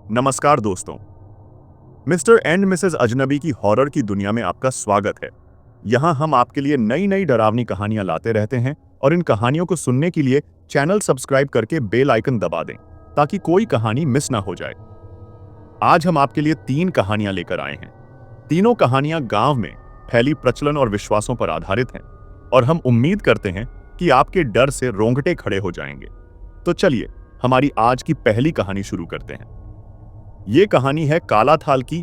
नमस्कार दोस्तों। Mister and Mrs अजनबी की हॉरर की दुनिया में आपका स्वागत है। यहाँ हम आपके लिए नई नई डरावनी कहानियां लाते रहते हैं और इन कहानियों को सुनने के लिए चैनल सब्सक्राइब करके बेल आइकन दबा दें ताकि कोई कहानी मिस ना हो जाए। आज हम आपके लिए 3 कहानियां लेकर आए हैं। तीनों कहानियां गांव में फैली प्रचलन और विश्वासों पर आधारित हैं और हम उम्मीद करते हैं कि आपके डर से रोंगटे खड़े हो जाएंगे। तो चलिए हमारी आज की पहली कहानी शुरू करते हैं। ये कहानी है काला थाल की,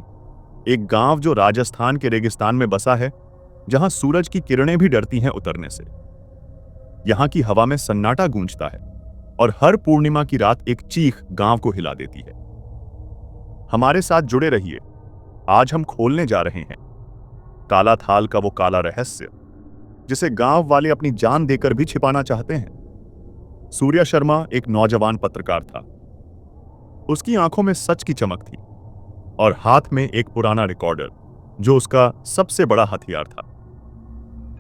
एक गांव जो राजस्थान के रेगिस्तान में बसा है, जहां सूरज की किरणें भी डरती हैं उतरने से। यहां की हवा में सन्नाटा गूंजता है और हर पूर्णिमा की रात एक चीख गांव को हिला देती है। हमारे साथ जुड़े रहिए। आज हम खोलने जा रहे हैं काला थाल का वो काला रहस्य जिसे गांव वाले अपनी जान देकर भी छिपाना चाहते हैं। सूर्या शर्मा एक नौजवान पत्रकार था। उसकी आंखों में सच की चमक थी और हाथ में एक पुराना रिकॉर्डर जो उसका सबसे बड़ा हथियार था।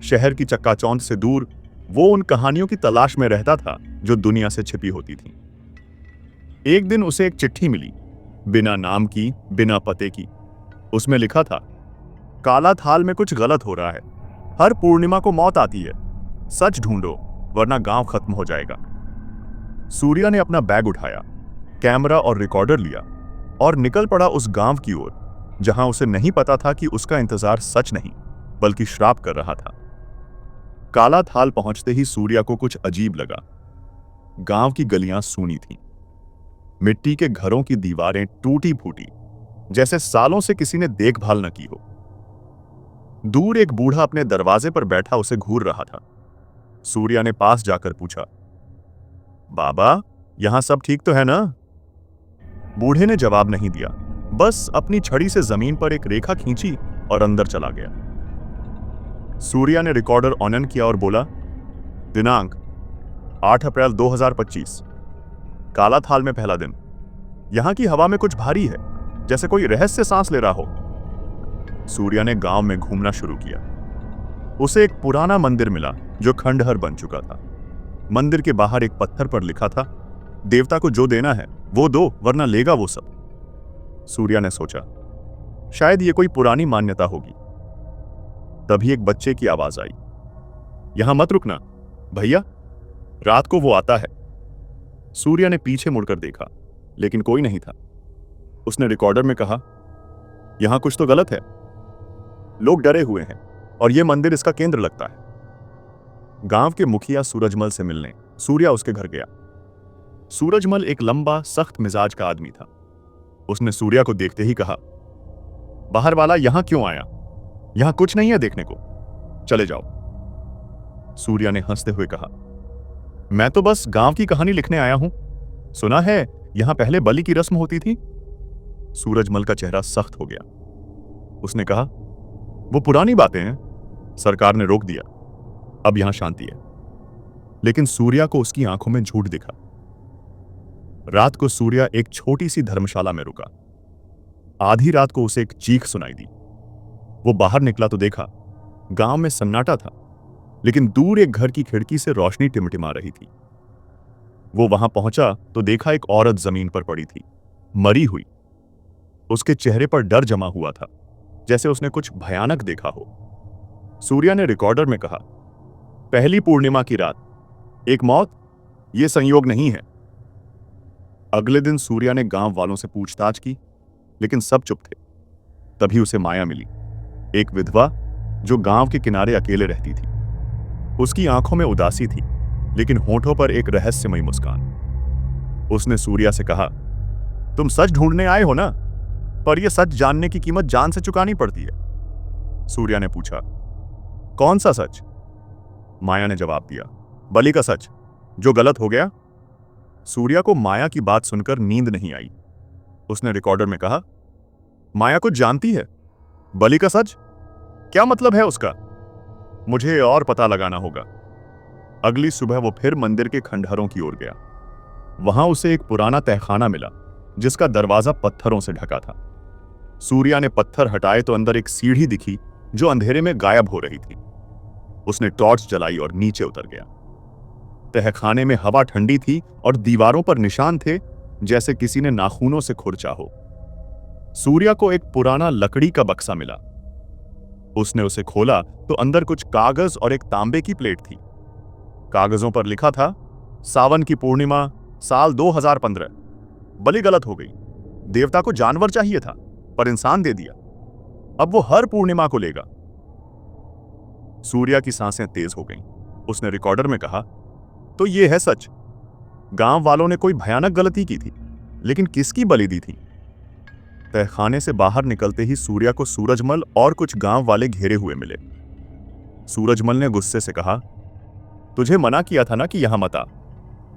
शहर की चक्काचौंध से दूर वो उन कहानियों की तलाश में रहता था जो दुनिया से छिपी होती थीं। एक दिन उसे एक चिट्ठी मिली, बिना नाम की, बिना पते की। उसमें लिखा था, काला थाल में कुछ गलत हो रहा है। हर पूर्णिमा को मौत आती है। सच ढूंढो वरना गांव खत्म हो जाएगा। सूर्या ने अपना बैग उठाया, कैमरा और रिकॉर्डर लिया और निकल पड़ा उस गांव की ओर जहां उसे नहीं पता था कि उसका इंतजार सच नहीं बल्कि श्राप कर रहा था। काला थाल पहुंचते ही सूर्या को कुछ अजीब लगा। गांव की गलियां सूनी थीं। मिट्टी के घरों की दीवारें टूटी फूटी, जैसे सालों से किसी ने देखभाल न की हो। दूर एक बूढ़ा अपने दरवाजे पर बैठा उसे घूर रहा था। सूर्या ने पास जाकर पूछा, बाबा, यहां सब ठीक तो है ना? बूढ़े ने जवाब नहीं दिया, बस अपनी छड़ी से जमीन पर एक रेखा खींची और अंदर चला गया। सूर्या ने रिकॉर्डर ऑन किया और बोला, दिनांक 8 अप्रैल 2025, काला थाल में पहला दिन। यहां की हवा में कुछ भारी है, जैसे कोई रहस्य सांस ले रहा हो। सूर्या ने गांव में घूमना शुरू किया। उसे एक पुराना मंदिर मिला जो खंडहर बन चुका था। मंदिर के बाहर एक पत्थर पर लिखा था, देवता को जो देना है वो दो वरना लेगा वो सब। सूर्या ने सोचा, शायद ये कोई पुरानी मान्यता होगी। तभी एक बच्चे की आवाज आई, यहां मत रुकना भैया, रात को वो आता है। सूर्या ने पीछे मुड़कर देखा, लेकिन कोई नहीं था। उसने रिकॉर्डर में कहा, यहां कुछ तो गलत है। लोग डरे हुए हैं और यह मंदिर इसका केंद्र लगता है। गांव के मुखिया सूरजमल से मिलने सूर्या उसके घर गया। सूरजमल एक लंबा सख्त मिजाज का आदमी था। उसने सूर्या को देखते ही कहा, बाहर वाला यहां क्यों आया? यहां कुछ नहीं है देखने को, चले जाओ। सूर्या ने हंसते हुए कहा, मैं तो बस गांव की कहानी लिखने आया हूं। सुना है यहां पहले बलि की रस्म होती थी। सूरजमल का चेहरा सख्त हो गया। उसने कहा, वो पुरानी बातें हैं, सरकार ने रोक दिया। अब यहां शांति है। लेकिन सूर्या को उसकी आंखों में झूठ दिखा। रात को सूर्या एक छोटी सी धर्मशाला में रुका। आधी रात को उसे एक चीख सुनाई दी। वो बाहर निकला तो देखा गांव में सन्नाटा था, लेकिन दूर एक घर की खिड़की से रोशनी टिमटिमा रही थी। वो वहां पहुंचा तो देखा एक औरत जमीन पर पड़ी थी, मरी हुई। उसके चेहरे पर डर जमा हुआ था, जैसे उसने कुछ भयानक देखा हो। सूर्या ने रिकॉर्डर में कहा, पहली पूर्णिमा की रात, एक मौत, यह संयोग नहीं है। अगले दिन सूर्या ने गांव वालों से पूछताछ की, लेकिन सब चुप थे। तभी उसे माया मिली, एक विधवा जो गांव के किनारे अकेले रहती थी। उसकी आंखों में उदासी थी, लेकिन होठों पर एक रहस्यमयी मुस्कान। उसने सूर्या से कहा, तुम सच ढूंढने आए हो ना, पर यह सच जानने की कीमत जान से चुकानी पड़ती है। सूर्या ने पूछा, कौन सा सच? माया ने जवाब दिया, बलि का सच, जो गलत हो गया। सूर्या को माया की बात सुनकर नींद नहीं आई। उसने रिकॉर्डर में कहा, माया कुछ जानती है? बलि का सच क्या मतलब है उसका? मुझे और पता लगाना होगा। अगली सुबह वो फिर मंदिर के खंडहरों की ओर गया। वहां उसे एक पुराना तहखाना मिला जिसका दरवाजा पत्थरों से ढका था। सूर्या ने पत्थर हटाए तो अंदर एक सीढ़ी दिखी जो अंधेरे में गायब हो रही थी। उसने टॉर्च जलाई और नीचे उतर गया। तहखाने में हवा ठंडी थी और दीवारों पर निशान थे जैसे किसी ने नाखूनों से खुरचा हो। सूर्या को एक पुराना लकड़ी का बक्सा मिला। उसने उसे खोला तो अंदर कुछ कागज और एक तांबे की प्लेट थी। कागजों पर लिखा था, सावन की पूर्णिमा, साल 2015। बलि गलत हो गई। देवता को जानवर चाहिए था, पर इंसान दे दिया। अब वो हर पूर्णिमा को लेगा। सूर्या की सांसें तेज हो गईं। उसने रिकॉर्डर में कहा, तो ये है सच। गांव वालों ने कोई भयानक गलती की थी, लेकिन किसकी बलि दी थी? तहखाने से बाहर निकलते ही सूर्या को सूरजमल और कुछ गांव वाले घेरे हुए मिले। सूरजमल ने गुस्से से कहा, तुझे मना किया था ना कि यहां मत आ।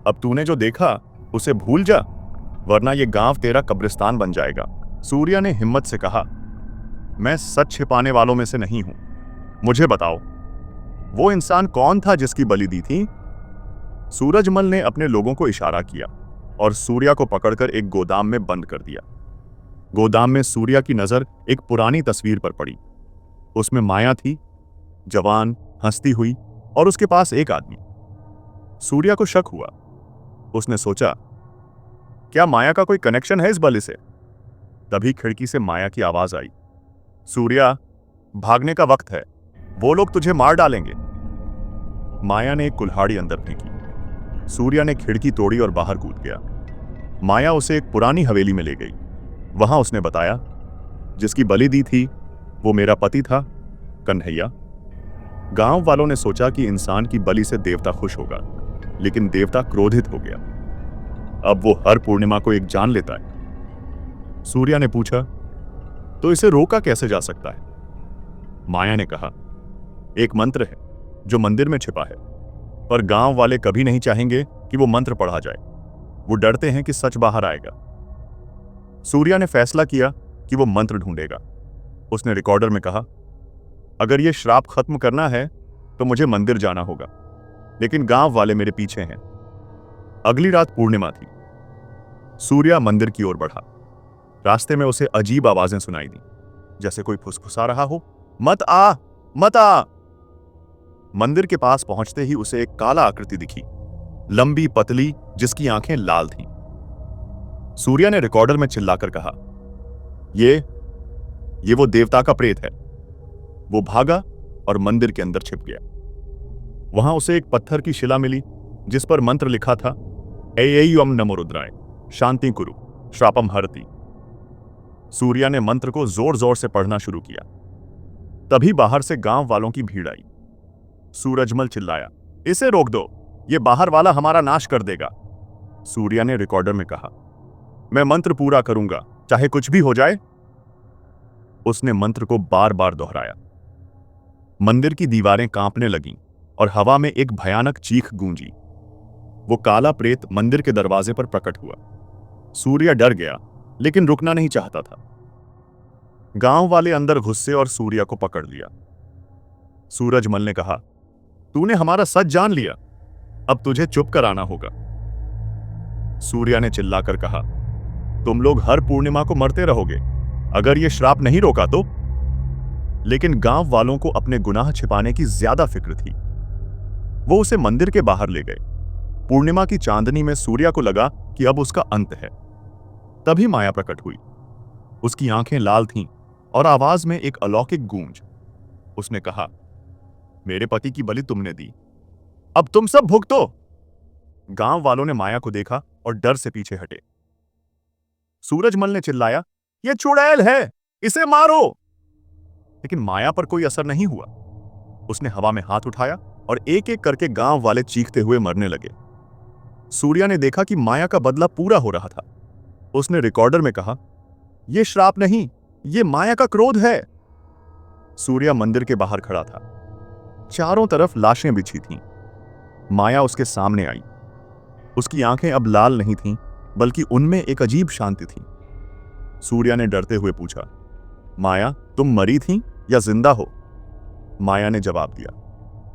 अब तूने जो देखा उसे भूल जा, वरना यह गांव तेरा कब्रिस्तान बन जाएगा। सूर्या ने हिम्मत से कहा, मैं सच छिपाने वालों में से नहीं हूं। मुझे बताओ, वो इंसान कौन था जिसकी बलि दी थी? सूरजमल ने अपने लोगों को इशारा किया और सूर्या को पकड़कर एक गोदाम में बंद कर दिया। गोदाम में सूर्या की नजर एक पुरानी तस्वीर पर पड़ी। उसमें माया थी, जवान, हंसती हुई, और उसके पास एक आदमी। सूर्या को शक हुआ। उसने सोचा, क्या माया का कोई कनेक्शन है इस बलि से? तभी खिड़की से माया की आवाज आई, सूर्या, भागने का वक्त है, वो लोग तुझे मार डालेंगे। माया ने एक कुल्हाड़ी अंदर फेंकी। सूर्या ने खिड़की तोड़ी और बाहर कूद गया। माया उसे एक पुरानी हवेली में ले गई। वहां उसने बताया, जिसकी बलि दी थी वो मेरा पति था, कन्हैया। गांव वालों ने सोचा कि इंसान की बलि से देवता खुश होगा, लेकिन देवता क्रोधित हो गया। अब वो हर पूर्णिमा को एक जान लेता है। सूर्या ने पूछा, तो इसे रोका कैसे जा सकता है? माया ने कहा, एक मंत्र है जो मंदिर में छिपा है, पर गांव वाले कभी नहीं चाहेंगे कि वो मंत्र पढ़ा जाए। वो डरते हैं कि सच बाहर आएगा। सूर्या ने फैसला किया कि वो मंत्र ढूंढेगा। उसने रिकॉर्डर में कहा, अगर ये श्राप खत्म करना है तो मुझे मंदिर जाना होगा, लेकिन गांव वाले मेरे पीछे हैं। अगली रात पूर्णिमा थी। सूर्या मंदिर की ओर बढ़ा। रास्ते में उसे अजीब आवाजें सुनाई दी, जैसे कोई फुसफुसा रहा हो, मत आ, मत आ। मंदिर के पास पहुंचते ही उसे एक काला आकृति दिखी, लंबी पतली, जिसकी आंखें लाल थीं। सूर्या ने रिकॉर्डर में चिल्लाकर कहा, ये वो देवता का प्रेत है। वो भागा और मंदिर के अंदर छिप गया। वहां उसे एक पत्थर की शिला मिली जिस पर मंत्र लिखा था, ऐयम नमो रुद्राय, शांति कुरु, श्रापम हरति। सूर्या ने मंत्र को जोर जोर से पढ़ना शुरू किया। तभी बाहर से गांव वालों की भीड़ आई। सूरजमल चिल्लाया, इसे रोक दो, ये बाहर वाला हमारा नाश कर देगा। सूर्या ने रिकॉर्डर में कहा, मैं मंत्र पूरा करूंगा, चाहे कुछ भी हो जाए। उसने मंत्र को बार बार दोहराया। मंदिर की दीवारें कांपने लगीं और हवा में एक भयानक चीख गूंजी। वो काला प्रेत मंदिर के दरवाजे पर प्रकट हुआ। सूर्या डर गया, लेकिन रुकना नहीं चाहता था। गांव वाले अंदर घुसे और सूर्या को पकड़ लिया। सूरजमल ने कहा, तूने हमारा सच जान लिया, अब तुझे चुप कराना होगा। सूर्या ने चिल्लाकर कहा, तुम लोग हर पूर्णिमा को मरते रहोगे अगर यह श्राप नहीं रोका तो। लेकिन गांव वालों को अपने गुनाह छिपाने की ज्यादा फिक्र थी। वो उसे मंदिर के बाहर ले गए। पूर्णिमा की चांदनी में सूर्या को लगा कि अब उसका अंत है। तभी माया प्रकट हुई। उसकी आंखें लाल थीं और आवाज में एक अलौकिक गूंज। उसने कहा, मेरे पति की बलि तुमने दी, अब तुम सब भुगतो। गांव वालों ने माया को देखा और डर से पीछे हटे। सूरजमल ने चिल्लाया, यह चुड़ैल है, इसे मारो। लेकिन माया पर कोई असर नहीं हुआ। उसने हवा में हाथ उठाया और एक एक करके गांव वाले चीखते हुए मरने लगे। सूर्या ने देखा कि माया का बदला पूरा हो रहा था। उसने रिकॉर्डर में कहा, यह श्राप नहीं, यह माया का क्रोध है। सूर्या मंदिर के बाहर खड़ा था। चारों तरफ लाशें बिछी थीं। माया उसके सामने आई। उसकी आंखें अब लाल नहीं थीं, बल्कि उनमें एक अजीब शांति थी। सूर्या ने डरते हुए पूछा, माया, तुम मरी थीं या जिंदा हो? माया ने जवाब दिया,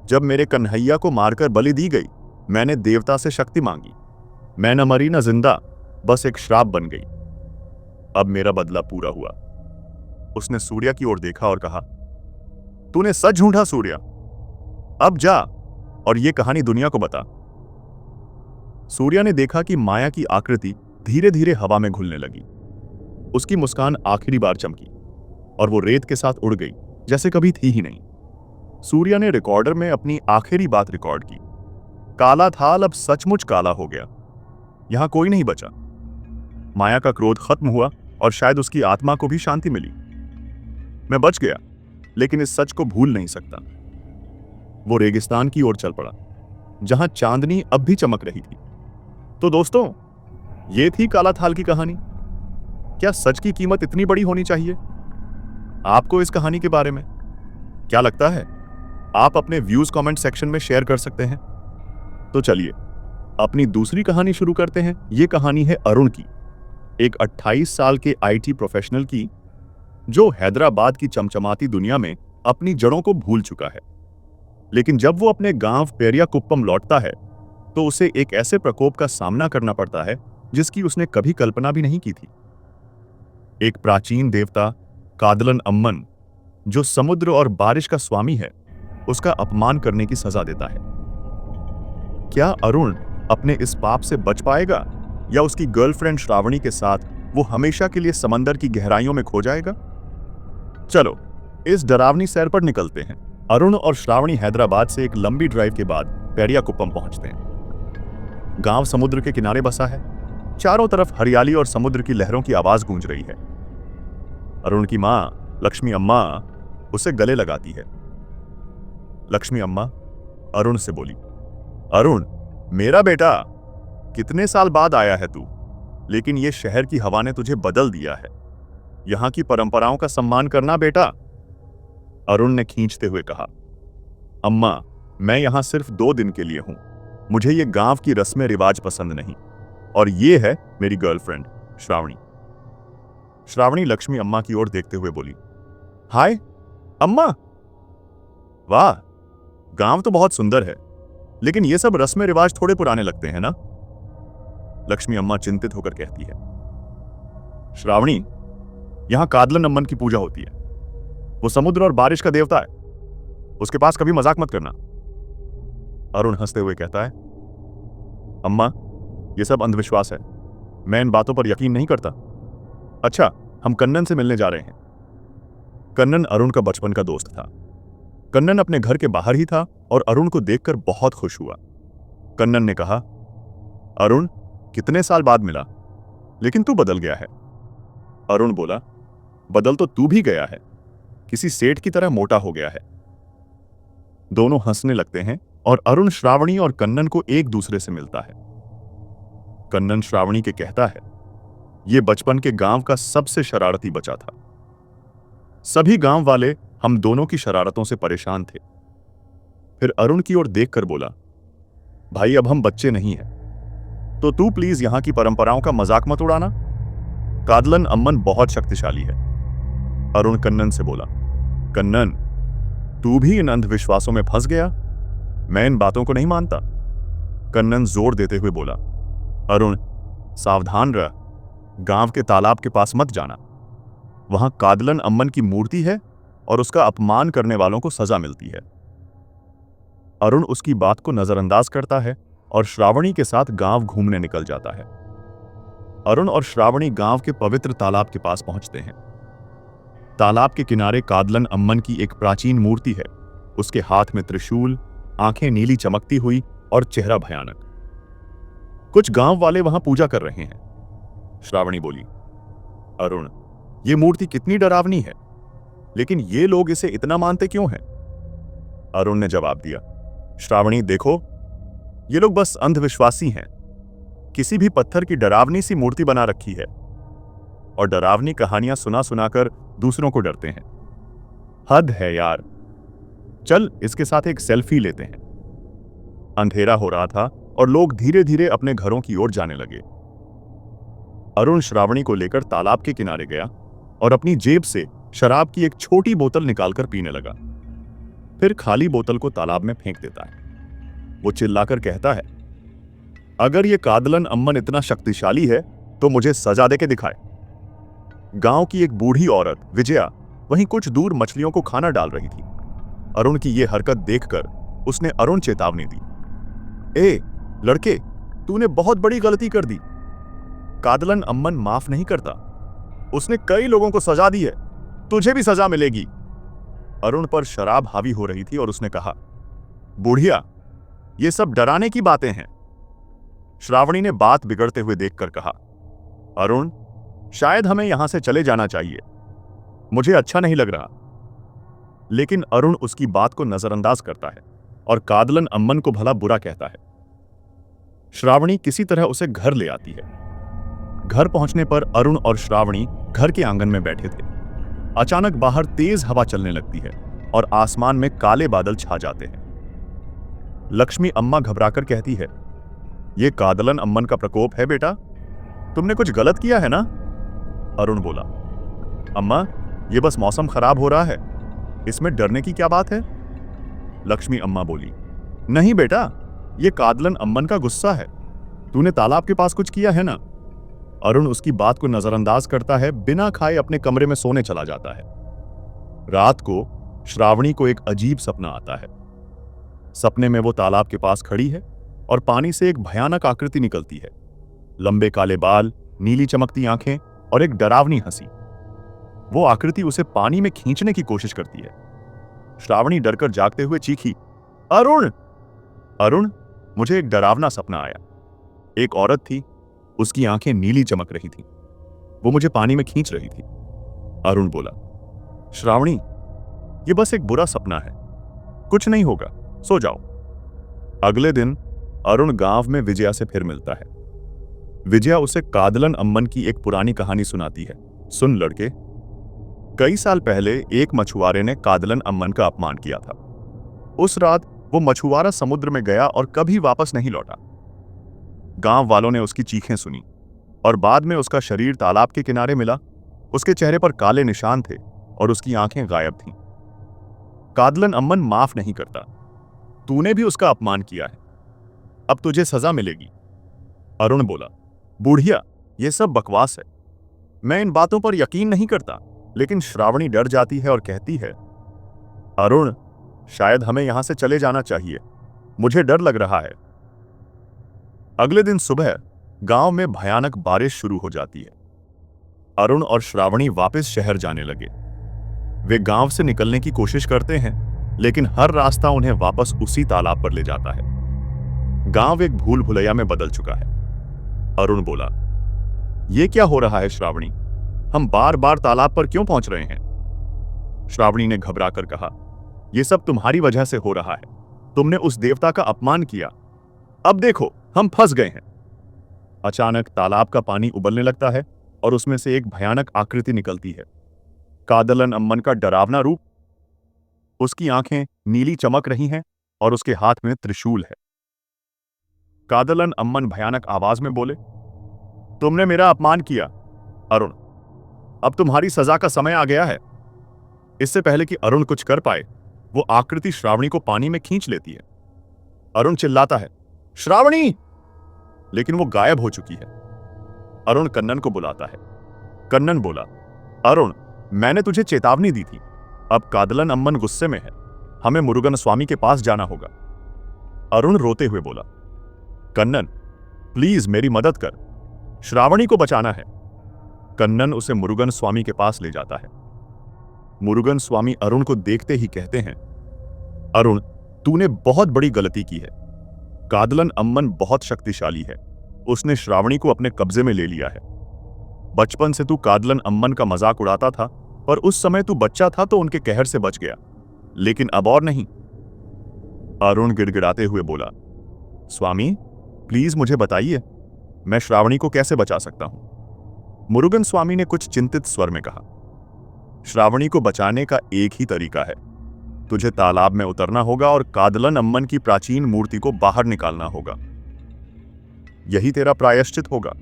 जब मेरे कन्हैया को मारकर बलि दी गई, मैंने देवता से शक्ति मांगी। मैं न मरी न जिंदा, बस एक श्राप बन गई। अब मेरा बदला पूरा हुआ। उसने सूर्या की ओर देखा और कहा, तूने सच ढूंढा सूर्या, अब जा और यह कहानी दुनिया को बता। सूर्या ने देखा कि माया की आकृति धीरे धीरे हवा में घुलने लगी। उसकी मुस्कान आखिरी बार चमकी और वो रेत के साथ उड़ गई जैसे कभी थी ही नहीं। सूर्या ने रिकॉर्डर में अपनी आखिरी बात रिकॉर्ड की। काला थाल अब सचमुच काला हो गया। यहां कोई नहीं बचा। माया का क्रोध खत्म हुआ और शायद उसकी आत्मा को भी शांति मिली। मैं बच गया, लेकिन इस सच को भूल नहीं सकता। वो रेगिस्तान की ओर चल पड़ा, जहां चांदनी अब भी चमक रही थी। तो दोस्तों, ये थी काला थाल की कहानी। क्या सच की कीमत इतनी बड़ी होनी चाहिए? आपको इस कहानी के बारे में क्या लगता है? आप अपने व्यूज कमेंट सेक्शन में शेयर कर सकते हैं। तो चलिए अपनी दूसरी कहानी शुरू करते हैं। ये कहानी है अरुण की, एक 28 साल के आईटी प्रोफेशनल की, जो हैदराबाद की चमचमाती दुनिया में अपनी जड़ों को भूल चुका है। लेकिन जब वो अपने गांव पेरिया कुप्पम लौटता है तो उसे एक ऐसे प्रकोप का सामना करना पड़ता है जिसकी उसने कभी कल्पना भी नहीं की थी। एक प्राचीन देवता कादलन अम्मन, जो समुद्र और बारिश का स्वामी है, उसका अपमान करने की सजा देता है। क्या अरुण अपने इस पाप से बच पाएगा, या उसकी गर्लफ्रेंड श्रावणी के साथ वो हमेशा के लिए समंदर की गहराइयों में खो जाएगा? चलो इस डरावनी सैर पर निकलते हैं। अरुण और श्रावणी हैदराबाद से एक लंबी ड्राइव के बाद पेरिया कुप्पम पहुंचते हैं। गांव समुद्र के किनारे बसा है। चारों तरफ हरियाली और समुद्र की लहरों की आवाज गूंज रही है। अरुण की मां लक्ष्मी अम्मा उसे गले लगाती है। लक्ष्मी अम्मा अरुण से बोली, अरुण मेरा बेटा, कितने साल बाद आया है तू, लेकिन ये शहर की हवा ने तुझे बदल दिया है। यहां की परंपराओं का सम्मान करना बेटा। अरुण ने खींचते हुए कहा, अम्मा मैं यहां सिर्फ 2 दिन के लिए हूं। मुझे ये गांव की रस्में रिवाज पसंद नहीं, और ये है मेरी गर्लफ्रेंड श्रावणी। श्रावणी लक्ष्मी अम्मा की ओर देखते हुए बोली, हाय अम्मा, वाह गांव तो बहुत सुंदर है, लेकिन ये सब रस्में रिवाज थोड़े पुराने लगते हैं ना? लक्ष्मी अम्मा चिंतित होकर कहती है, श्रावणी यहां कादलन अम्मन की पूजा होती है। वो समुद्र और बारिश का देवता है। उसके पास कभी मजाक मत करना। अरुण हंसते हुए कहता है, अम्मा ये सब अंधविश्वास है। मैं इन बातों पर यकीन नहीं करता। अच्छा, हम कन्नन से मिलने जा रहे हैं। कन्नन अरुण का बचपन का दोस्त था। कन्नन अपने घर के बाहर ही था और अरुण को देखकर बहुत खुश हुआ। कन्नन ने कहा, अरुण कितने साल बाद मिला, लेकिन तू बदल गया है। अरुण बोला, बदल तो तू भी गया है, किसी सेठ की तरह मोटा हो गया है। दोनों हंसने लगते हैं और अरुण श्रावणी और कन्नन को एक दूसरे से मिलता है। कन्नन श्रावणी के कहता है, यह बचपन के गांव का सबसे शरारती बच्चा था। सभी गांव वाले हम दोनों की शरारतों से परेशान थे। फिर अरुण की ओर देखकर बोला, भाई अब हम बच्चे नहीं हैं, तो तू प्लीज यहां की परंपराओं का मजाक मत उड़ाना। कादलन अम्मन बहुत शक्तिशाली है। अरुण कन्नन से बोला, कन्नन तू भी इन अंधविश्वासों में फंस गया? मैं इन बातों को नहीं मानता। कन्नन जोर देते हुए बोला, अरुण सावधान रह, गांव के तालाब के पास मत जाना। वहां कादलन अम्मन की मूर्ति है और उसका अपमान करने वालों को सजा मिलती है। अरुण उसकी बात को नजरअंदाज करता है और श्रावणी के साथ गांव घूमने निकल जाता है। अरुण और श्रावणी गांव के पवित्र तालाब के पास पहुंचते हैं। तालाब के किनारे कादलन अम्मन की एक प्राचीन मूर्ति है। उसके हाथ में त्रिशूल, आंखें नीली चमकती हुई और चेहरा भयानक। कुछ गांव वाले वहां पूजा कर रहे हैं। श्रावणी बोली, अरुण ये मूर्ति कितनी डरावनी है, लेकिन ये लोग इसे इतना मानते क्यों हैं? अरुण ने जवाब दिया, श्रावणी देखो, ये लोग बस अंधविश्वासी हैं। किसी भी पत्थर की डरावनी सी मूर्ति बना रखी है और डरावनी कहानियां सुना सुनाकर दूसरों को डरते हैं। हद है यार, चल इसके साथ एक सेल्फी लेते हैं। अंधेरा हो रहा था और लोग धीरे धीरे अपने घरों की ओर जाने लगे। अरुण श्रावणी को लेकर तालाब के किनारे गया और अपनी जेब से शराब की एक छोटी बोतल निकालकर पीने लगा। फिर खाली बोतल को तालाब में फेंक देता है। वो चिल्लाकर कहता है, अगर ये कादलन अम्मन इतना शक्तिशाली है तो मुझे सजा दे के दिखाए। गांव की एक बूढ़ी औरत विजया वहीं कुछ दूर मछलियों को खाना डाल रही थी। अरुण की यह हरकत देखकर उसने अरुण चेतावनी दी, ए लड़के, तूने बहुत बड़ी गलती कर दी। कादलन अम्मन माफ नहीं करता। उसने कई लोगों को सजा दी है, तुझे भी सजा मिलेगी। अरुण पर शराब हावी हो रही थी और उसने कहा, बुढ़िया, ये सब डराने की बातें हैं। श्रावणी ने बात बिगड़ते हुए देखकर कहा, अरुण, शायद हमें यहां से चले जाना चाहिए, मुझे अच्छा नहीं लग रहा। लेकिन अरुण उसकी बात को नजरअंदाज करता है और कादलन अम्मन को भला बुरा कहता है। श्रावणी किसी तरह उसे घर ले आती है। घर पहुंचने पर अरुण और श्रावणी घर के आंगन में बैठे थे। अचानक बाहर तेज हवा चलने लगती है और आसमान में काले बादल छा जाते हैं। लक्ष्मी अम्मा घबराकर कहती है, यह कादलन अम्मन का प्रकोप है बेटा, तुमने कुछ गलत किया है ना? अरुण बोला, अम्मा, यह बस मौसम खराब हो रहा है, इसमें डरने की क्या बात है? लक्ष्मी अम्मा बोली, नहीं बेटा, यह कादलन अम्मन का गुस्सा है, तूने तालाब के पास कुछ किया है ना? अरुण उसकी बात को नजरअंदाज करता है, बिना खाए अपने कमरे में सोने चला जाता है। रात को श्रावणी को एक अजीब सपना आता है। सपने में वो तालाब के पास खड़ी है और पानी से एक भयानक आकृति निकलती है। लंबे काले बाल, नीली चमकती आंखें और एक डरावनी हंसी। वो आकृति उसे पानी में खींचने की कोशिश करती है। श्रावणी डरकर जागते हुए चीखी, अरुण! अरुण, मुझे एक डरावना सपना आया। एक औरत थी, उसकी आंखें नीली चमक रही थीं। वो मुझे पानी में खींच रही थी। अरुण बोला, श्रावणी, ये बस एक बुरा सपना है, कुछ नहीं होगा, सो जाओ। अगले दिन अरुण गांव में विजया से फिर मिलता है। विजया उसे कादलन अम्मन की एक पुरानी कहानी सुनाती है। सुन लड़के, कई साल पहले एक मछुआरे ने कादलन अम्मन का अपमान किया था। उस रात वो मछुआरा समुद्र में गया और कभी वापस नहीं लौटा। गांव वालों ने उसकी चीखें सुनी और बाद में उसका शरीर तालाब के किनारे मिला। उसके चेहरे पर काले निशान थे और उसकी आंखें गायब थीं। कादलन अम्मन माफ नहीं करता। तूने भी उसका अपमान किया है, अब तुझे सजा मिलेगी। अरुण बोला, बुढ़िया, यह सब बकवास है, मैं इन बातों पर यकीन नहीं करता। लेकिन श्रावणी डर जाती है और कहती है, अरुण, शायद हमें यहां से चले जाना चाहिए, मुझे डर लग रहा है। अगले दिन सुबह गांव में भयानक बारिश शुरू हो जाती है। अरुण और श्रावणी वापस शहर जाने लगे। वे गांव से निकलने की कोशिश करते हैं, लेकिन हर रास्ता उन्हें वापस उसी तालाब पर ले जाता है। गांव एक भूल भुलैया में बदल चुका है। अरुण बोला, यह क्या हो रहा है श्रावणी, हम बार बार तालाब पर क्यों पहुंच रहे हैं? श्रावणी ने घबराकर कहा, यह सब तुम्हारी वजह से हो रहा है, तुमने उस देवता का अपमान किया, अब देखो हम फंस गए हैं। अचानक तालाब का पानी उबलने लगता है और उसमें से एक भयानक आकृति निकलती है। कादलन अम्मन का डरावना रूप। उसकी आंखें नीली चमक रही हैं और उसके हाथ में त्रिशूल है। कादलन अम्मन भयानक आवाज में बोले, तुमने मेरा अपमान किया अरुण, अब तुम्हारी सजा का समय आ गया है। इससे पहले कि अरुण कुछ कर पाए, वो आकृति श्रावणी को पानी में खींच लेती है। अरुण चिल्लाता है, श्रावणी! लेकिन वो गायब हो चुकी है। अरुण कन्नन को बुलाता है। कन्नन बोला, अरुण, मैंने तुझे चेतावनी दी थी, अब कादलन अम्मन गुस्से में है, हमें मुरुगन स्वामी के पास जाना होगा। अरुण रोते हुए बोला, कन्नन, प्लीज मेरी मदद कर, श्रावणी को बचाना है। कन्नन उसे मुरुगन स्वामी के पास ले जाता है। मुरुगन स्वामी अरुण को देखते ही कहते हैं, अरुण, तूने बहुत बड़ी गलती की है। कादलन अम्मन बहुत शक्तिशाली है, उसने श्रावणी को अपने कब्जे में ले लिया है। बचपन से तू कादलन अम्मन का मजाक उड़ाता था, पर उस समय तू बच्चा था तो उनके कहर से बच गया, लेकिन अब और नहीं। अरुण गिड़गिड़ाते हुए बोला, स्वामी प्लीज मुझे बताइए, मैं श्रावणी को कैसे बचा सकता हूं? मुरुगन स्वामी ने कुछ चिंतित स्वर में कहा, श्रावणी को बचाने का एक ही तरीका है, तुझे तालाब में उतरना होगा और कादलन अम्मन की प्राचीन मूर्ति को बाहर निकालना होगा। यही तेरा प्रायश्चित होगा।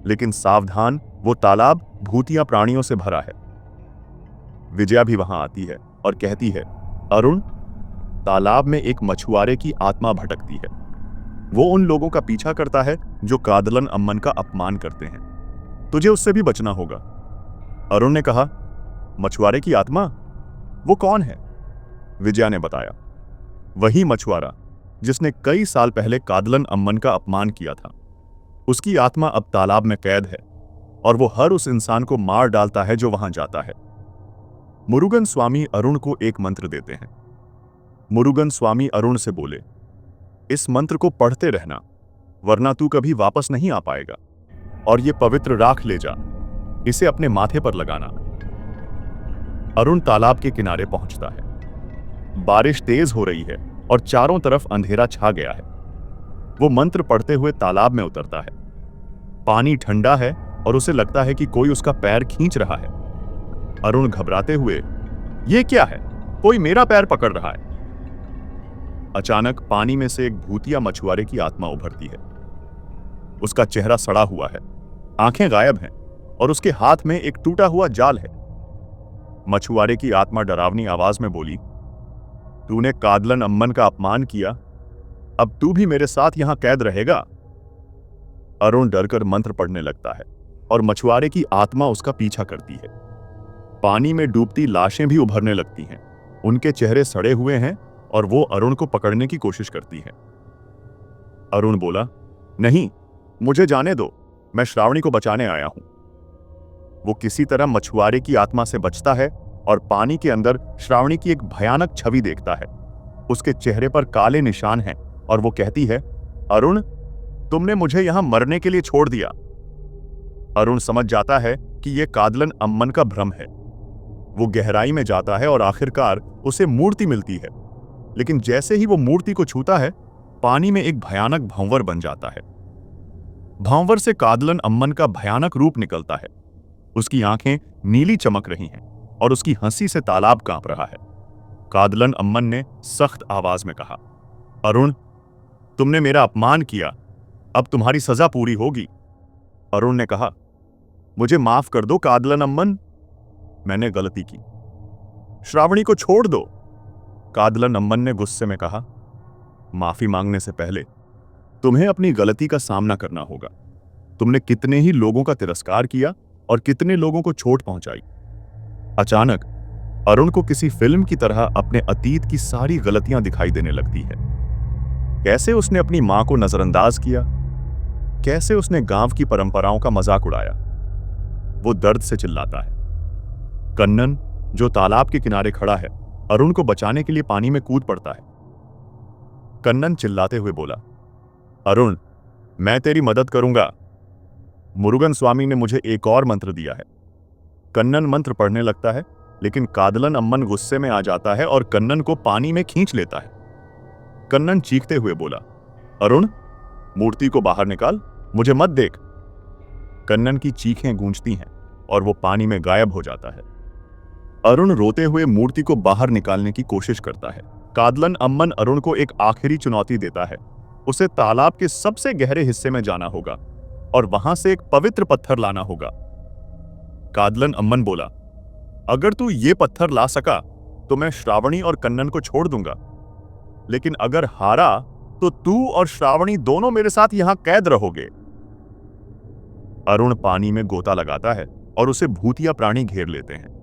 लेकिन सावधान, वो तालाब भूतिया प्राणियों से भरा है। विजया भी वहां आती है और कहती है, अरुण, तालाब में एक मछुआरे की आत्मा भटकती है। वो उन लोगों का पीछा करता है जो कादलन अम्मन का अपमान करते हैं। तुझे उससे भी बचना होगा। अरुण ने कहा, मछुआरे की आत्मा? वो कौन है? विजया ने बताया, वही मछुआरा जिसने कई साल पहले कादलन अम्मन का अपमान किया था। उसकी आत्मा अब तालाब में कैद है और वो हर उस इंसान को मार डालता है जो वहां जाता है। मुरुगन स्वामी अरुण को एक मंत्र देते हैं। मुरुगन स्वामी अरुण से बोले, इस मंत्र को पढ़ते रहना, वरना तू कभी वापस नहीं आ पाएगा। और ये पवित्र राख ले जा, इसे अपने माथे पर लगाना। अरुण तालाब के किनारे पहुंचता है। बारिश तेज हो रही है और चारों तरफ अंधेरा छा गया है। वो मंत्र पढ़ते हुए तालाब में उतरता है। पानी ठंडा है और उसे लगता है कि कोई उसका पैर खींच रहा है। अरुण घबराते हुए, ये क्या है? कोई मेरा पैर पकड़ रहा है। अचानक पानी में से एक भूतिया मछुआरे की आत्मा उभरती है। उसका चेहरा सड़ा हुआ है, आंखें गायब हैं और उसके हाथ में एक टूटा हुआ जाल है। मछुआरे की आत्मा डरावनी आवाज में बोली, तूने कादलन अम्मन का अपमान किया, अब तू भी मेरे साथ यहां कैद रहेगा। अरुण डरकर मंत्र पढ़ने लगता है और मछुआरे की आत्मा उसका पीछा करती है। पानी में डूबती लाशें भी उभरने लगती हैं। उनके चेहरे सड़े हुए हैं और वो अरुण को पकड़ने की कोशिश करती हैं। अरुण बोला, नहीं, मुझे जाने दो, मैं श्रावणी को बचाने आया हूं। वो किसी तरह मछुआरे की आत्मा से बचता है और पानी के अंदर श्रावणी की एक भयानक छवि देखता है। उसके चेहरे पर काले निशान हैं और वो कहती है, अरुण, तुमने मुझे यहां मरने के लिए छोड़ दिया। अरुण समझ जाता है कि यह कादलन अम्मन का भ्रम है। वो गहराई में जाता है और आखिरकार उसे मूर्ति मिलती है। लेकिन जैसे ही वो मूर्ति को छूता है, पानी में एक भयानक भंवर बन जाता है। भंवर से कादलन अम्मन का भयानक रूप निकलता है। उसकी आंखें नीली चमक रही हैं और उसकी हंसी से तालाब कांप रहा है। कादलन अम्मन ने सख्त आवाज में कहा, अरुण, तुमने मेरा अपमान किया, अब तुम्हारी सजा पूरी होगी। अरुण ने कहा, मुझे माफ कर दो कादलन अम्मन, मैंने गलती की। श्रावणी को छोड़ दो। कादलन अम्मन ने गुस्से में कहा, माफी मांगने से पहले तुम्हें अपनी गलती का सामना करना होगा। तुमने कितने ही लोगों का तिरस्कार किया और कितने लोगों को चोट पहुंचाई। अचानक अरुण को किसी फिल्म की तरह अपने अतीत की सारी गलतियां दिखाई देने लगती है। कैसे उसने अपनी मां को नजरअंदाज किया, कैसे उसने गांव की परंपराओं का मजाक उड़ाया। वो दर्द से चिल्लाता है। कन्नन, जो तालाब के किनारे खड़ा है, अरुण को बचाने के लिए पानी में कूद पड़ता है। कन्नन चिल्लाते हुए बोला, अरुण, मैं तेरी मदद करूंगा। मुरुगन स्वामी ने मुझे एक और मंत्र दिया है। कन्नन मंत्र पढ़ने लगता है, लेकिन कादलन अम्मन गुस्से में आ जाता है और कन्नन को पानी में खींच लेता है। कन्नन चीखते हुए बोला, अरुण, मूर्ति को बाहर निकाल, मुझे मत देख। कन्नन की चीखें गूंजती हैं और वो पानी में गायब हो जाता है। अरुण रोते हुए मूर्ति को बाहर निकालने की कोशिश करता है। कादलन अम्मन अरुण को एक आखिरी चुनौती देता है। उसे तालाब के सबसे गहरे हिस्से में जाना होगा और वहां से एक पवित्र पत्थर लाना होगा। कादलन अम्मन बोला, अगर तू ये पत्थर ला सका तो मैं श्रावणी और कन्नन को छोड़ दूंगा, लेकिन अगर हारा तो तू और श्रावणी दोनों मेरे साथ यहां कैद रहोगे। अरुण पानी में गोता लगाता है और उसे भूतिया प्राणी घेर लेते हैं।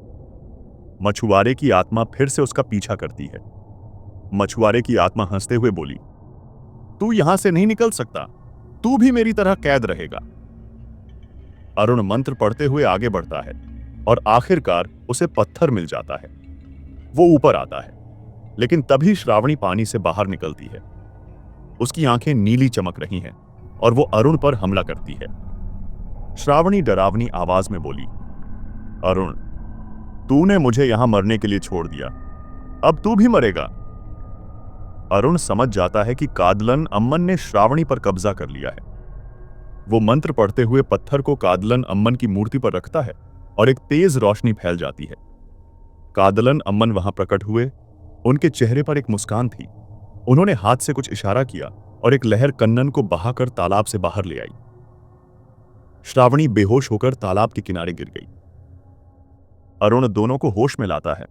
मछुआरे की आत्मा फिर से उसका पीछा करती है। मछुआरे की आत्मा हंसते हुए बोली, तू यहां से नहीं निकल सकता, तू भी मेरी तरह कैद रहेगा। अरुण मंत्र पढ़ते हुए आगे बढ़ता है और आखिरकार उसे पत्थर मिल जाता है। वो ऊपर आता है, लेकिन तभी श्रावणी पानी से बाहर निकलती है। उसकी आंखें नीली चमक रही हैं और वो अरुण पर हमला करती है। श्रावणी डरावनी आवाज में बोली, अरुण, तूने मुझे यहां मरने के लिए छोड़ दिया, अब तू भी मरेगा। अरुण समझ जाता है कि कादलन अम्मन ने श्रावणी पर कब्जा कर लिया है। वो मंत्र पढ़ते हुए पत्थर को कादलन अम्मन की मूर्ति पर रखता है और एक तेज रोशनी फैल जाती है। कादलन अम्मन वहां प्रकट हुए। उनके चेहरे पर एक मुस्कान थी। उन्होंने हाथ से कुछ इशारा किया और एक लहर कन्नन को बहाकर तालाब से बाहर ले आई। श्रावणी बेहोश होकर तालाब के किनारे गिर गई। अरुण दोनों को होश में लाता है।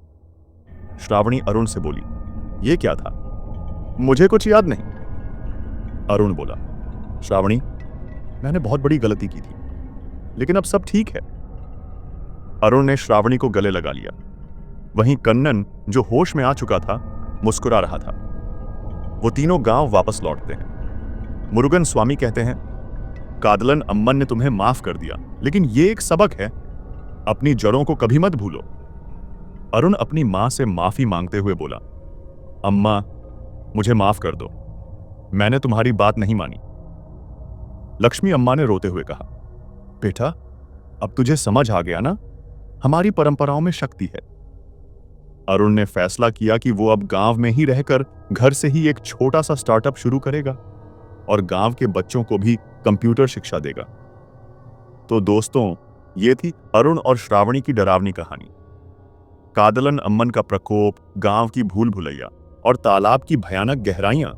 श्रावणी अरुण से बोली, यह क्या था? मुझे कुछ याद नहीं। अरुण बोला, श्रावणी, मैंने बहुत बड़ी गलती की थी, लेकिन अब सब ठीक है। अरुण ने श्रावणी को गले लगा लिया। वहीं कन्नन, जो होश में आ चुका था, मुस्कुरा रहा था। वो तीनों गांव वापस लौटते हैं। मुरुगन स्वामी कहते हैं, कादलन अम्मन ने तुम्हें माफ कर दिया, लेकिन ये एक सबक है, अपनी जड़ों को कभी मत भूलो। अरुण अपनी मां से माफी मांगते हुए बोला, अम्मा, मुझे माफ कर दो, मैंने तुम्हारी बात नहीं मानी। लक्ष्मी अम्मा ने रोते हुए कहा, बेटा, अब तुझे समझ आ गया ना, हमारी परंपराओं में शक्ति है। अरुण ने फैसला किया कि वो अब गांव में ही रहकर घर से ही एक छोटा सा स्टार्टअप शुरू करेगा और गांव के बच्चों को भी कंप्यूटर शिक्षा देगा। तो दोस्तों, ये थी अरुण और श्रावणी की डरावनी कहानी। कादलन अम्मन का प्रकोप, गांव की भूल भुलैया और तालाब की भयानक गहराइयां,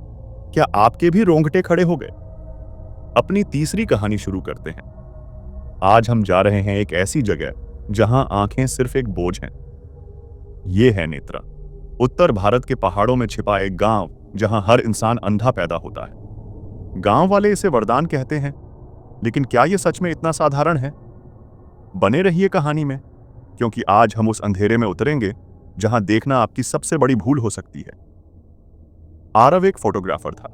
क्या आपके भी रोंगटे खड़े हो गए? अपनी तीसरी कहानी शुरू करते हैं। आज हम जा रहे हैं एक ऐसी जगह जहां आंखें सिर्फ एक बोझ हैं। ये है नेत्रा, उत्तर भारत के पहाड़ों में छिपा एक गांव जहां हर इंसान अंधा पैदा होता है। गांव वाले इसे वरदान कहते हैं, लेकिन क्या यह सच में इतना साधारण है? बने रहिए कहानी में, क्योंकि आज हम उस अंधेरे में उतरेंगे जहां देखना आपकी सबसे बड़ी भूल हो सकती है। आरव एक फोटोग्राफर था।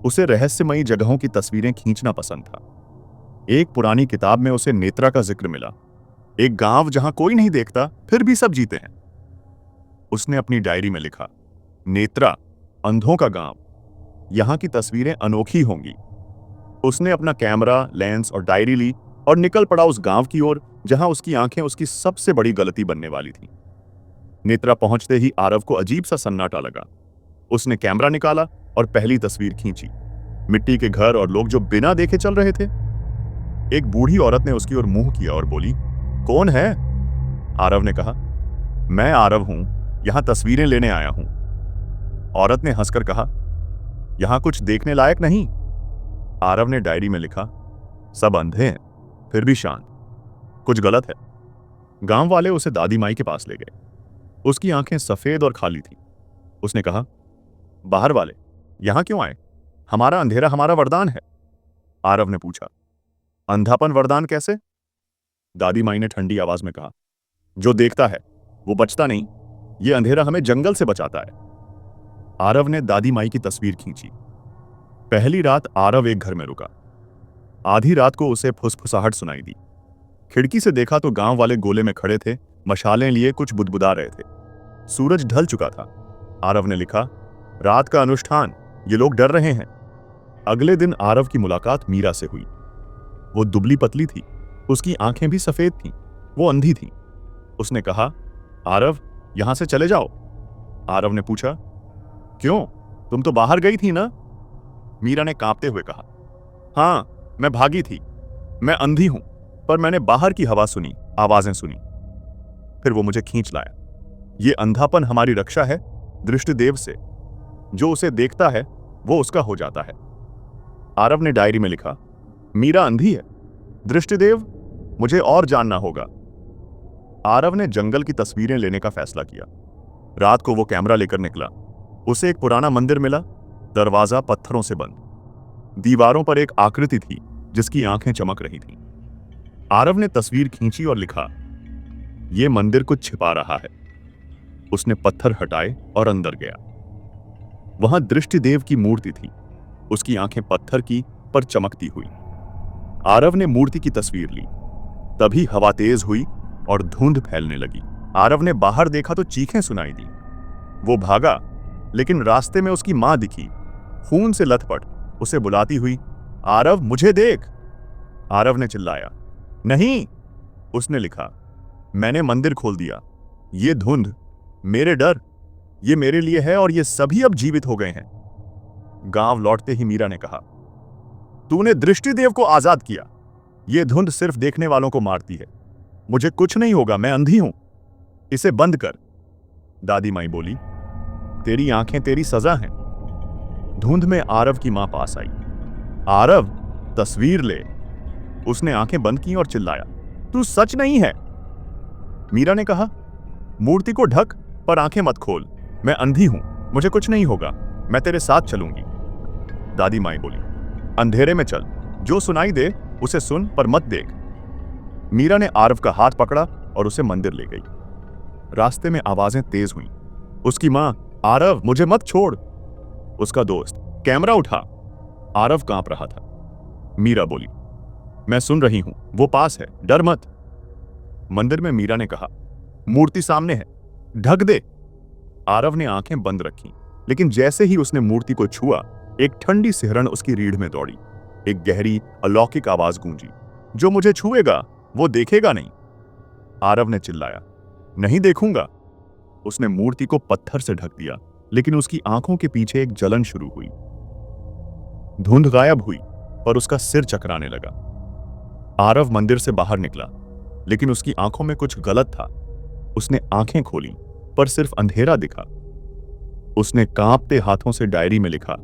उसे रहस्यमयी जगहों की तस्वीरें खींचना पसंद था। एक पुरानी किताब में उसे नेत्रा का जिक्र मिला, एक गांव जहां कोई नहीं देखता फिर भी सब जीते हैं। उसने अपनी डायरी में लिखा, नेत्रा, अंधों का गांव, यहां की तस्वीरें अनोखी होंगी। उसने अपना कैमरा, लेंस और डायरी ली और निकल पड़ा उस गांव की ओर जहां उसकी आंखें उसकी सबसे बड़ी गलती बनने वाली थीं। नेत्रा पहुंचते ही आरव को अजीब सा सन्नाटा लगा। उसने कैमरा निकाला और पहली तस्वीर खींची। मिट्टी के घर और लोग जो बिना देखे चल रहे थे। एक बूढ़ी औरत ने उसकी ओर मुंह किया और बोली, कौन है? आरव ने कहा, मैं आरव हूं, यहां तस्वीरें लेने आया हूं। औरत ने हंसकर कहा, यहां कुछ देखने लायक नहीं। आरव ने डायरी में लिखा, सब अंधे हैं फिर भी शांत, कुछ गलत है। गांव वाले उसे दादी माई के पास ले गए। उसकी आंखें सफेद और खाली थीं। उसने कहा, बाहर वाले यहां क्यों आए? हमारा अंधेरा हमारा वरदान है। आरव ने पूछा, अंधापन वरदान कैसे? दादी माई ने ठंडी आवाज में कहा, जो देखता है वो बचता नहीं, ये अंधेरा हमें जंगल से बचाता है। आरव ने दादी माई की तस्वीर खींची। पहली रात आरव एक घर में रुका। आधी रात को उसे फुसफुसाहट सुनाई दी। खिड़की से देखा तो गांव वाले गोले में खड़े थे, मशालें लिए कुछ बुदबुदा रहे थे। सूरज ढल चुका था। आरव ने लिखा, रात का अनुष्ठान, ये लोग डर रहे हैं। अगले दिन आरव की मुलाकात मीरा से हुई। वो दुबली पतली थी, उसकी आंखें भी सफेद थीं, वो अंधी थी। उसने कहा, आरव, यहां से चले जाओ। आरव ने पूछा, क्यों, तुम तो बाहर गई थी ना? मीरा ने कांपते हुए कहा, हां, मैं भागी थी, मैं अंधी हूं, पर मैंने बाहर की हवा सुनी, आवाजें सुनी, फिर वो मुझे खींच लाया। ये अंधापन हमारी रक्षा है दृष्टिदेव से। जो उसे देखता है वो उसका हो जाता है। आरव ने डायरी में लिखा, मीरा अंधी है, दृष्टिदेव, मुझे और जानना होगा। आरव ने जंगल की तस्वीरें लेने का फैसला किया। रात को वो कैमरा लेकर निकला। उसे एक पुराना मंदिर मिला, दरवाजा पत्थरों से बंद। दीवारों पर एक आकृति थी जिसकी आंखें चमक रही थीं। आरव ने तस्वीर खींची और लिखा, यह मंदिर कुछ छिपा रहा है। उसने पत्थर हटाए और अंदर गया। वहां दृष्टिदेव की मूर्ति थी। उसकी आंखें पत्थर की पर चमकती हुई। आरव ने मूर्ति की तस्वीर ली। तभी हवा तेज हुई और धुंध फैलने लगी। आरव ने बाहर देखा तो चीखें सुनाई दी। वो भागा, लेकिन रास्ते में उसकी मां दिखी, खून से लथपथ, उसे बुलाती हुई, आरव, मुझे देख। आरव ने चिल्लाया, नहीं। उसने लिखा, मैंने मंदिर खोल दिया। ये धुंध, मेरे डर, ये मेरे लिए है और ये सभी अब जीवित हो गए हैं। गांव लौटते ही मीरा ने कहा, तूने दृष्टिदेव को आजाद किया। ये धुंध सिर्फ देखने वालों को मारती है। मुझे कुछ नहीं होगा, मैं अंधी हूं, इसे बंद कर। दादी माई बोली, तेरी आंखें तेरी सजा हैं। धुंध में आरव की मां पास आई। आरव, तस्वीर ले। उसने आंखें बंद की और चिल्लाया, तू सच नहीं है। मीरा ने कहा, मूर्ति को ढक पर आंखें मत खोल। मैं अंधी हूं, मुझे कुछ नहीं होगा, मैं तेरे साथ चलूंगी। दादी माई बोली, अंधेरे में चल, जो सुनाई दे उसे सुन पर मत देख। मीरा ने आरव का हाथ पकड़ा और उसे मंदिर ले गई। रास्ते में आवाजें तेज हुईं। उसकी मां, आरव, मुझे मत छोड़। उसका दोस्त, कैमरा उठा। आरव कांप रहा था। मीरा बोली, मैं सुन रही हूं, वो पास है, डर मत। मंदिर में मीरा ने कहा, मूर्ति सामने है, ढक दे। आरव ने आंखें बंद रखी, लेकिन जैसे ही उसने मूर्ति को छुआ, एक ठंडी सिहरन उसकी रीढ़ में दौड़ी। एक गहरी अलौकिक आवाज गूंजी, जो मुझे छुएगा वो देखेगा नहीं। आरव ने चिल्लाया, नहीं देखूंगा। उसने मूर्ति को पत्थर से ढक दिया, लेकिन उसकी आंखों के पीछे एक जलन शुरू हुई। धुंध गायब हुई, पर उसका सिर चकराने लगा। आरव मंदिर से बाहर निकला, लेकिन उसकी आंखों में कुछ गलत था। उसने आंखें खोली, पर सिर्फ अंधेरा दिखा। उसने कांपते हाथों से डायरी में लिखा,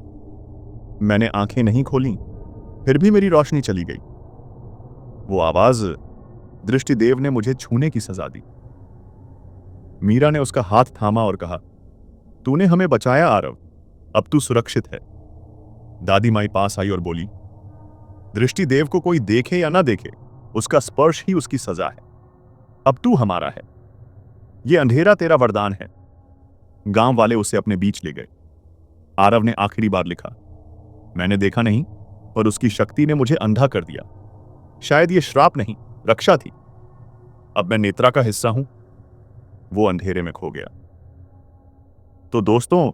मैंने आंखें नहीं खोली, फिर भी मेरी रोशनी चली गई। वो आवाज, दृष्टिदेव ने मुझे छूने की सजा दी। मीरा ने उसका हाथ थामा और कहा, तूने हमें बचाया आरव, अब तू सुरक्षित है। दादी माई पास आई और बोली, दृष्टिदेव को कोई देखे या ना देखे, उसका स्पर्श ही उसकी सजा है। अब तू हमारा है। ये अंधेरा तेरा वरदान है। गांव वाले उसे अपने बीच ले गए। आरव ने आखिरी बार लिखा, मैंने देखा नहीं, पर उसकी शक्ति ने मुझे अंधा कर दिया। शायद ये श्राप नहीं, रक्षा थी। अब मैं नेत्रा का हिस्सा हूं। वो अंधेरे में खो गया। तो दोस्तों,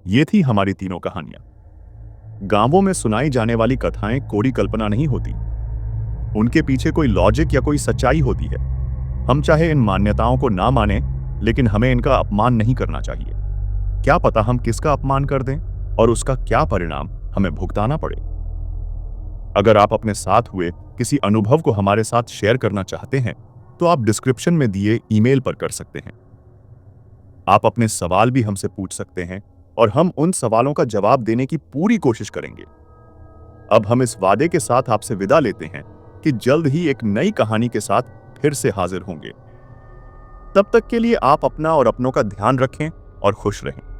ये थी हमारी तीनों कहानियां। गांवों में सुनाई जाने वाली कथाएं कोरी कल्पना नहीं होती, उनके पीछे कोई लॉजिक या कोई सच्चाई होती है। हम चाहे इन मान्यताओं को ना माने, लेकिन हमें इनका अपमान नहीं करना चाहिए। क्या पता हम किसका अपमान कर दें और उसका क्या परिणाम हमें भुगताना पड़े। अगर आप अपने साथ हुए किसी अनुभव को हमारे साथ शेयर करना चाहते हैं, तो आप डिस्क्रिप्शन में दिए ईमेल पर कर सकते हैं। आप अपने सवाल भी हमसे पूछ सकते हैं और हम उन सवालों का जवाब देने की पूरी कोशिश करेंगे। अब हम इस वादे के साथ आपसे विदा लेते हैं कि जल्द ही एक नई कहानी के साथ फिर से हाजिर होंगे। तब तक के लिए आप अपना और अपनों का ध्यान रखें और खुश रहें।